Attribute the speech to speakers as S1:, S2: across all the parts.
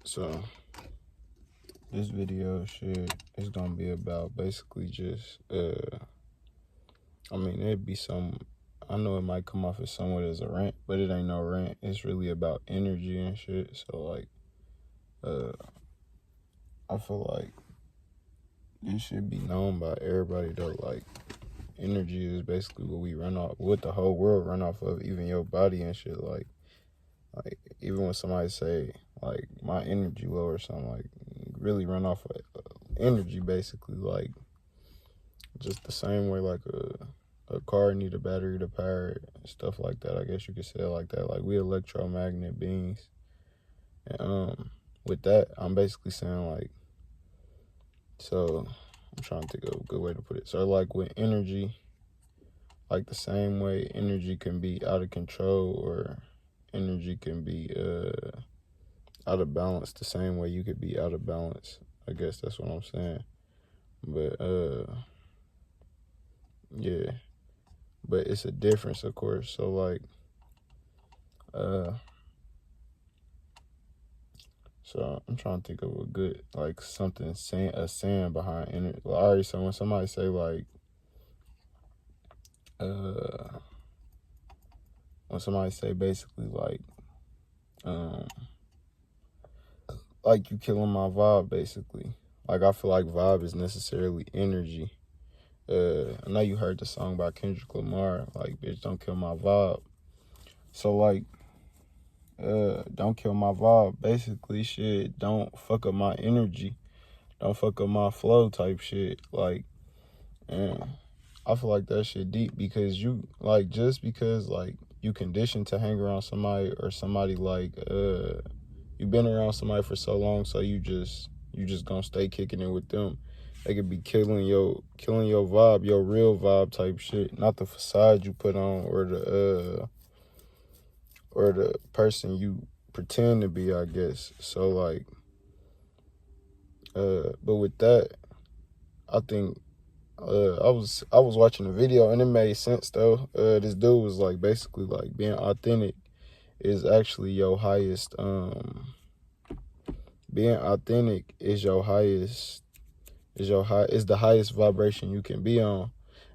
S1: So this video shit is gonna be about basically just it'd be some, I know it might come off as somewhat as a rant, but it ain't no rant. It's really about energy and shit. So like I feel like this should be known by everybody though. Like energy is basically what we run off, what the whole world run off of, even your body and shit. Like even when somebody say like my energy low or something, like really run off of energy basically. Like just the same way like a car need a battery to power it, stuff like that. I guess you could say it like that. Like we electromagnet beings. And with that, I'm basically saying like, so I'm trying to think of a good way to put it. So like with energy, like the same way energy can be out of control or energy can be out of balance, the same way you could be out of balance. I guess that's what I'm saying. But yeah. But it's a difference, of course. So like so I'm trying to think of a good, like something saying, a saying behind energy. Alright, so when somebody say like when somebody say basically like you killing my vibe basically. Like I feel like vibe is necessarily energy. I know you heard the song by Kendrick Lamar, like bitch don't kill my vibe. So like don't kill my vibe. Basically shit, don't fuck up my energy. Don't fuck up my flow type shit. Like, and I feel like that shit deep because you like, just because like you conditioned to hang around somebody or somebody like you've been around somebody for so long, so you just gonna stay kicking it with them. They could be killing your vibe, your real vibe type shit, not the facade you put on or the person you pretend to be, I guess. So like but with that, I think I was watching a video and it made sense though. This dude was like basically like being authentic is actually your highest being authentic is your highest is the highest vibration you can be on.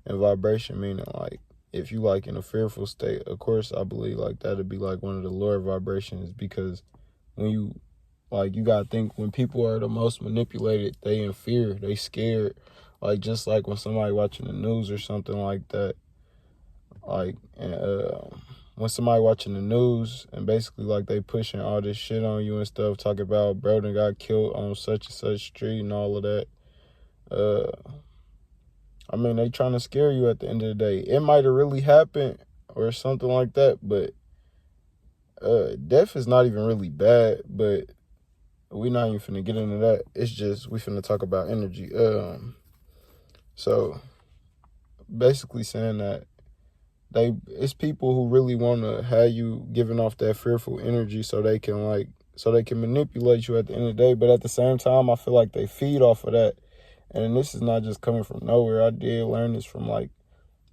S1: And vibration meaning like if you like in a fearful state, of course I believe like that'd be like one of the lower vibrations, because when you like, you gotta think when people are the most manipulated, they in fear, they scared. Like just like when somebody watching the news or something like that, like and when somebody watching the news and basically like they pushing all this shit on you and stuff, talking about bro done got killed on such and such street and all of that. I mean, they trying to scare you at the end of the day. It might have really happened or something like that, but death is not even really bad, but we not even finna get into that. It's just we finna talk about energy. So basically saying that it's people who really want to have you giving off that fearful energy so they can manipulate you at the end of the day. But at the same time, I feel like they feed off of that. And this is not just coming from nowhere. I did learn this from like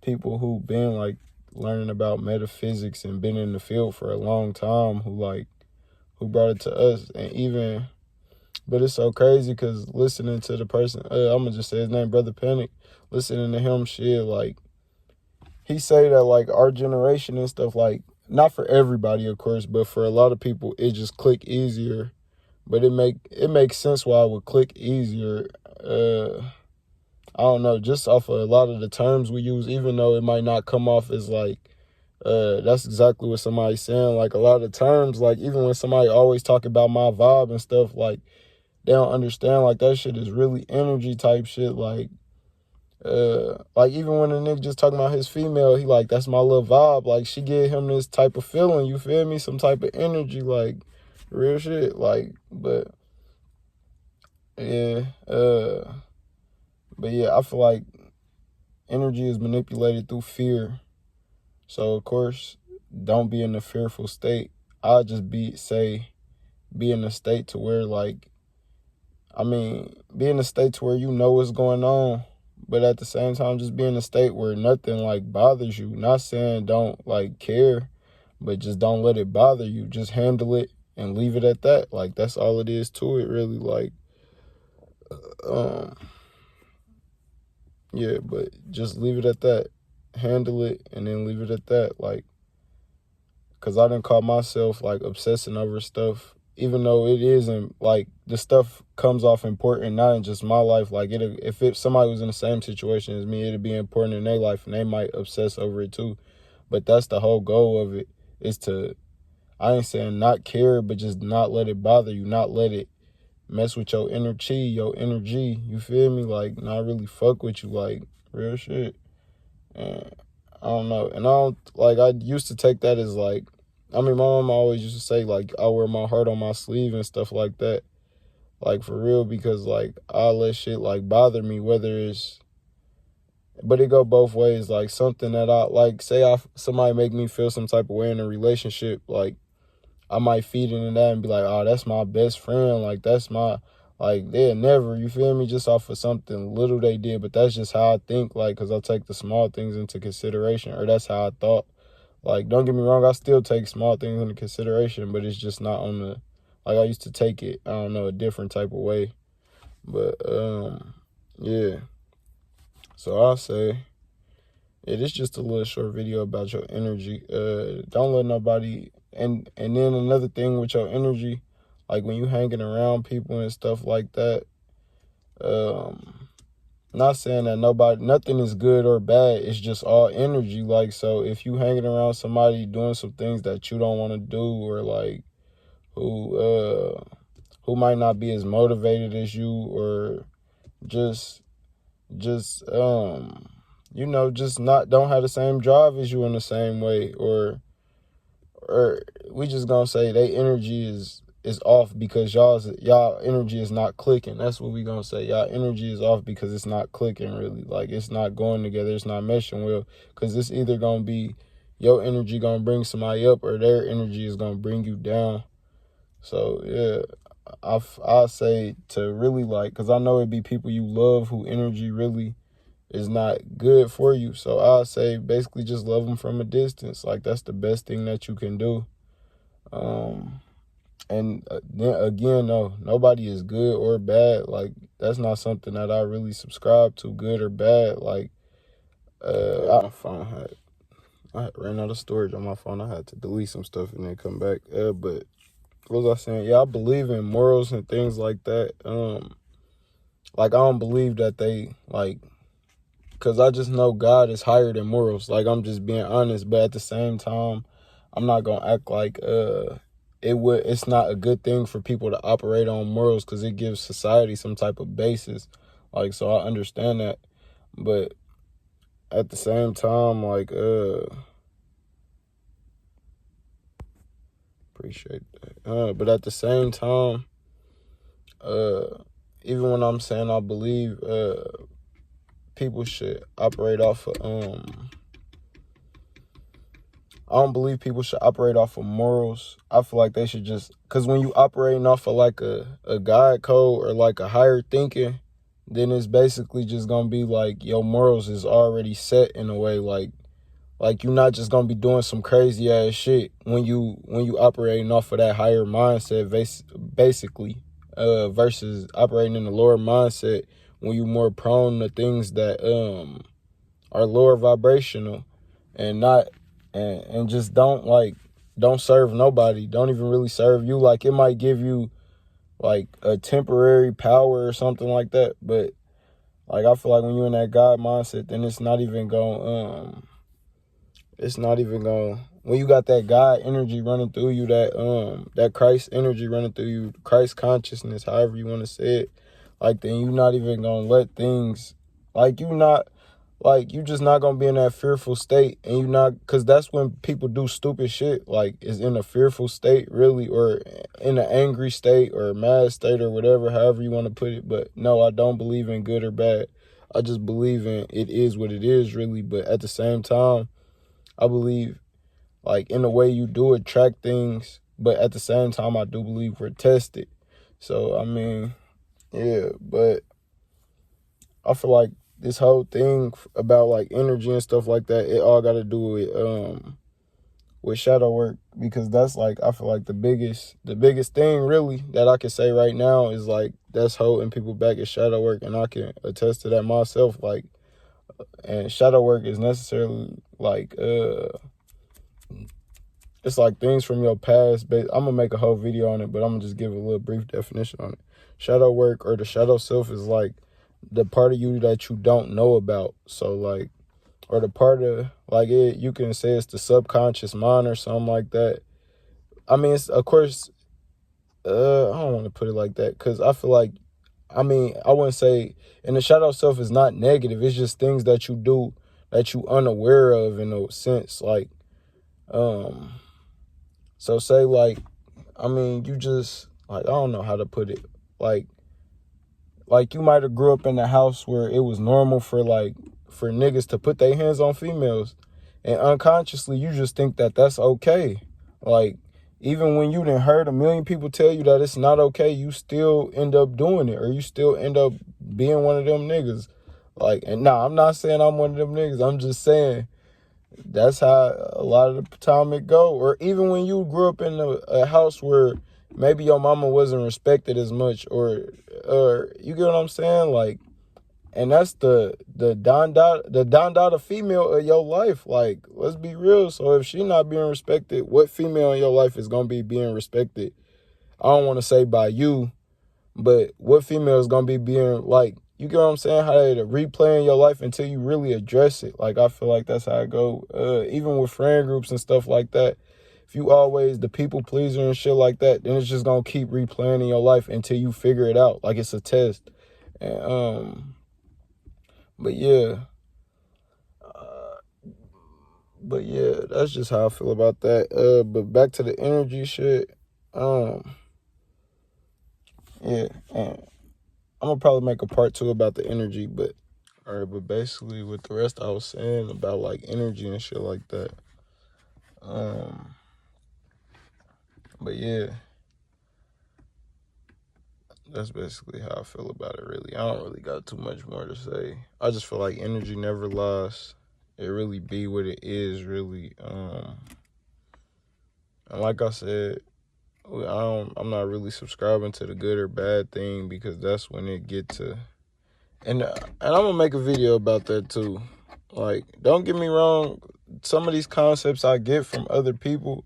S1: people who been like learning about metaphysics and been in the field for a long time, who brought it to us. And even, but it's so crazy because listening to the person, I'm gonna just say his name, Brother Panic, listening to him shit, like he say that like our generation and stuff, like not for everybody of course, but for a lot of people it just click easier. But it makes sense why it would click easier. I don't know, just off of a lot of the terms we use, even though it might not come off as like that's exactly what somebody's saying. Like a lot of the terms, like even when somebody always talk about my vibe and stuff, like they don't understand like that shit is really energy type shit. Like even when a nigga just talking about his female, he like, that's my little vibe. Like she give him this type of feeling, you feel me? Some type of energy, like real shit. Like, but yeah, I feel like energy is manipulated through fear. So of course, don't be in a fearful state. I'll just be in a state to where be in a state to where you know what's going on, but at the same time, just be in a state where nothing like bothers you. Not saying don't like care, but just don't let it bother you. Just handle it and leave it at that. Like, that's all it is to it, really. Like, yeah, but just leave it at that. Handle it and then leave it at that. Like, because I didn't call myself, like, obsessing over stuff, even though it isn't, like, the stuff comes off important, not in just my life. Like, if somebody was in the same situation as me, it'd be important in their life, and they might obsess over it too. But that's the whole goal of it, is to, I ain't saying not care, but just not let it bother you, not let it mess with your inner chi, your energy, you feel me? Like, not really fuck with you, like, real shit. And I don't know. And I used to take that as, like, I mean, my mom always used to say, like, I wear my heart on my sleeve and stuff like that. Like, for real, because, like, I let shit, like, bother me, but it go both ways. Like, something that like, say somebody make me feel some type of way in a relationship, like, I might feed into that and be like, oh, that's my best friend. Like, they'll never, you feel me, just off of something little they did. But that's just how I think, like, because I take the small things into consideration, or that's how I thought. Like, don't get me wrong, I still take small things into consideration, but it's just not on the, like, I used to take it, I don't know, a different type of way. But, yeah. So I'll say, yeah, this is just a little short video about your energy. Don't let nobody, and then another thing with your energy, like when you hanging around people and stuff like that, not saying that nothing is good or bad, it's just all energy. Like, so if you hanging around somebody doing some things that you don't want to do, or like who might not be as motivated as you, or just just don't have the same drive as you in the same way, or we just gonna say they energy is off because y'all energy is not clicking. That's what we gonna say. Y'all energy is off because it's not clicking, really. Like, it's not going together, it's not meshing well, because it's either gonna be your energy gonna bring somebody up, or their energy is gonna bring you down. So yeah, I'll say to really, like, because I know it'd be people you love who energy really is not good for you. So I'll say basically just love them from a distance. Like, that's the best thing that you can do. And then again, no, nobody is good or bad. Like, that's not something that I really subscribe to, good or bad. Like, my phone I ran out of storage on my phone. I had to delete some stuff and then come back. But what was I saying? Yeah, I believe in morals and things like that. Like, I don't believe that they, like, because I just know God is higher than morals. Like, I'm just being honest. But at the same time, I'm not going to act like it's not a good thing for people to operate on morals, because it gives society some type of basis. Like, so I understand that. But at the same time, like, appreciate that. But at the same time, even when I'm saying I believe people should operate off of, I don't believe people should operate off of morals. I feel like they should just, because when you operating off of like a guide code or like a higher thinking, then it's basically just going to be like your morals is already set in a way. Like you're not just going to be doing some crazy ass shit when you operating off of that higher mindset, basically, versus operating in the lower mindset when you're more prone to things that are lower vibrational, and not and just don't serve nobody, don't even really serve you. Like, it might give you like a temporary power or something like that, but like, I feel like when you're in that God mindset, then it's not even going when you got that God energy running through you, that Christ energy running through you, Christ consciousness, however you want to say it, like, then you're not even gonna let things, like, you just not gonna be in that fearful state. And you not, because that's when people do stupid shit, like, is in a fearful state, really, or in an angry state or a mad state or whatever, however you want to put it. But no, I don't believe in good or bad. I just believe in it is what it is, really. But at the same time, I believe, like, in the way you do attract things, but at the same time, I do believe we're tested. So, I mean, yeah, but I feel like this whole thing about, like, energy and stuff like that, it all got to do with shadow work, because that's like, I feel like the biggest thing really that I can say right now is like that's holding people back is shadow work, and I can attest to that myself. Like, and shadow work is necessarily like it's like things from your past. But I'm gonna make a whole video on it, but I'm gonna just give a little brief definition on it. Shadow work, or the shadow self, is like the part of you that you don't know about. So like, or the part of like it, you can say it's the subconscious mind or something like that. I mean, it's, of course, I don't want to put it like that, because I feel like, I mean, I wouldn't say, and the shadow self is not negative. It's just things that you do that you unaware of, in a sense. Like, so say like, I mean, you just like, I don't know how to put it. Like you might have grew up in a house where it was normal for niggas to put their hands on females, and unconsciously you just think that that's okay. Like, even when you done heard a million people tell you that it's not okay, you still end up doing it, or you still end up being one of them niggas. Like, and nah, I'm not saying I'm one of them niggas. I'm just saying that's how a lot of the time it go. Or even when you grew up in a house where maybe your mama wasn't respected as much, or you get what I'm saying? Like, and that's the Don Dada female of your life. Like, let's be real. So if she not being respected, what female in your life is gonna be being respected? I don't want to say by you, but what female is gonna be being, like, you get what I'm saying? How they replaying your life until you really address it. Like, I feel like that's how I go. Even with friend groups and stuff like that, if you always the people pleaser and shit like that, then it's just gonna keep replaying in your life until you figure it out. Like, it's a test. And but yeah. But yeah, that's just how I feel about that. But back to the energy shit. Yeah, I'm gonna probably make a part 2 about the energy, but all right. But basically, with the rest I was saying about like energy and shit like that. But yeah, that's basically how I feel about it. Really, I don't really got too much more to say. I just feel like energy never lies. It really be what it is, really. And like I said, I'm not really subscribing to the good or bad thing, because that's when it get to, and I'm gonna make a video about that too. Like, don't get me wrong, some of these concepts I get from other people,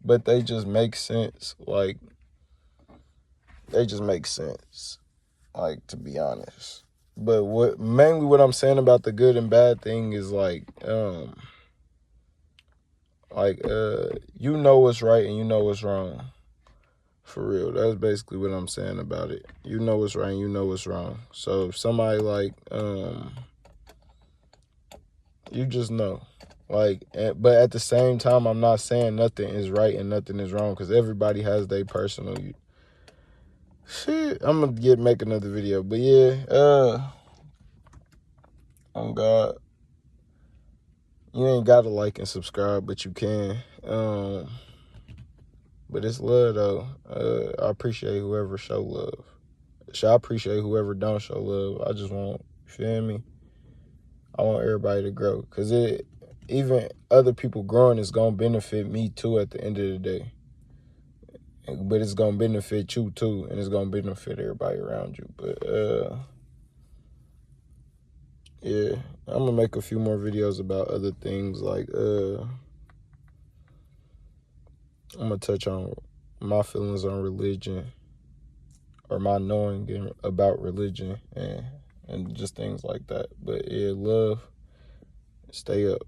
S1: but they just make sense. Like, they just make sense. Like, to be honest. But what I'm saying about the good and bad thing is like you know what's right and you know what's wrong. For real. That's basically what I'm saying about it. You know what's right and you know what's wrong. So if somebody like you just know. Like, but at the same time, I'm not saying nothing is right and nothing is wrong, because everybody has their personal shit. I'm gonna make another video. But yeah, oh God. You ain't gotta like and subscribe, but you can. But it's love though. I appreciate whoever show love. I appreciate whoever don't show love. I just want, you feel me? I want everybody to grow, because even other people growing is gonna benefit me too at the end of the day. But it's gonna benefit you too, and it's gonna benefit everybody around you. But yeah, I'm gonna make a few more videos about other things. Like I'm gonna touch on my feelings on religion, or my knowing about religion, and just things like that. But yeah, love, stay up.